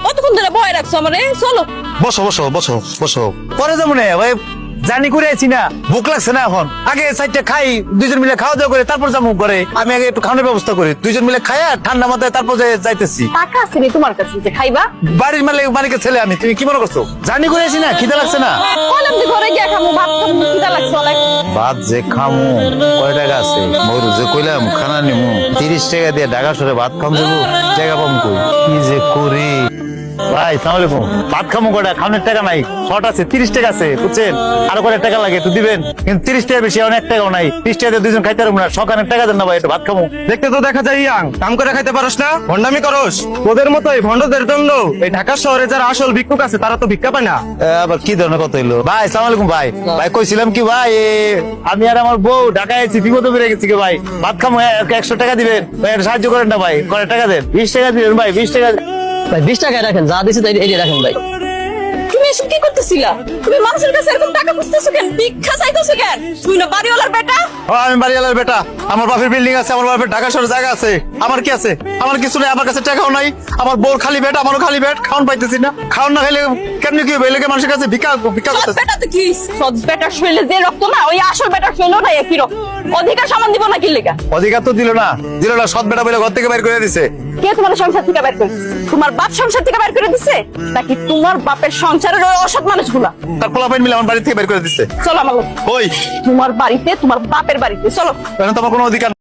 কতক্ষণ ধরে ভয় রাখছো আমারে? চলো। বসো বসো বসো বসো। পরে যাবো না ভাই, জানি করে আছি না, ভুক লাগছে না এখন। আগে সাইডটা খাই, দুইজন মিলে খাওয়া দাওয়া করে তারপর যাবো করে। আমি আগে একটু খাওয়ানোর ব্যবস্থা করি, দুইজন মিলে খাইয়া ঠান্ডা মাথায় তারপর যাইতেছি। টাকা আছে নি তোমার কাছে যে খাইবা? বাড়ির মালিকের ছেলে আমি, তুমি কি মনে করছো? জানি করে আছি না, খিদে লাগছে না? বললাম যে ঘরে গিয়া খামু, ভাত খামু, খিদা লাগছে অনেক। ভাত যে খামু, কয় টাকা আছে? মোর যে কইলাম খানা নিমু, 30 টাকা দিয়ে ঢাকা সরে ভাত খাম দেবো, টাকা পাম কই? কি যে করি ভাই। সালাম আলাইকুম। ভাত খামু কয়টা? খাওয়ানোর টাকা নাই, শর্ট আছে, 30 টাকা আছে, বুঝছেন? আরো কয়টা টাকা লাগে একটু দিবেন, কিন্তু 30 টাকা বেশি, অনেক টাকাও নাই। 30 টাকা দিয়ে দুজন খাইতে পারবো না, সকালের টাকা দেন না ভাই, একটু ভাত খামু। দেখতে তো দেখা যায় ইয়াং, কাম করে খাইতে পারস না, ভন্ডামি করস। তোদের মতোই ভন্ডদের জন্য এই ঢাকা শহরে যারা আসল ভিক্ষুক আছে তারা তো ভিক্ষা পায় না। আবার কি ধরনের কথা হইলো ভাই? সালাম আলাইকুম ভাই। ভাই কইছিলাম কি ভাই, আমি আর আমার বউ ঢাকায় আছি, বিপদে পড়ে গেছি কি ভাই, ভাত খামু, 100 টাকা দিবেন ভাই, একটু সাহায্য করেন না ভাই, কয় টাকা দেন? 20 টাকা দিবেন ভাই, 20 টাকা। ভাই 20 টাকায় রাখেন, যা দিছি তাই এই রাখেন ভাই। তুমি এসব কি করতেছিলা? তুমি মানুষের কাছে এরকম টাকা খুঁজতেছো কেন? ভিক্ষা চাইতেছো কেন? তুই না বাড়িওয়ালার বেটা? আমি বাড়িওয়ালার বেটা, আমার বাপের বিল্ডিং আছে, আমার বাপের ঢাকা শহরে জায়গা আছে। আমার কি আছে? আমার কিছু নেই, আমার কাছে টাকাও নাই। আমার বউর খালি পেট, আমারও খালি পেট, খাওয়ান পাইতেছি না। খাওয়ান না খাইলে কেমনি কি হবে? এলাকার মানুষের কাছে ভিক্ষা সৎ করতেছে। বেটা তো কি? সৎ বেটার শরীরে যে রক্ত না, ওই আসল বেটার শরীরেও না একই রক্ত। অধিকার সমান দিব না কি লেগা? অধিকার তো দিল না, সৎ বেটা বলে ঘর থেকে বের করে দিছে। কে তোমার সংসার থেকে বের করে দিছে? তোমার বাপ সংসার থেকে বের করে দিছে নাকি তোমার বাপের সংসারের ওই অসৎ মানুষগুলা? তার পোলাপাইন মিলে আমার বাড়ি থেকে বের করে দিছে। চলো আমার লোক। ওই তোমার বাড়িতে, তোমার বাপের বাড়িতে চলো। এখন তো আমার কোনো অধিকার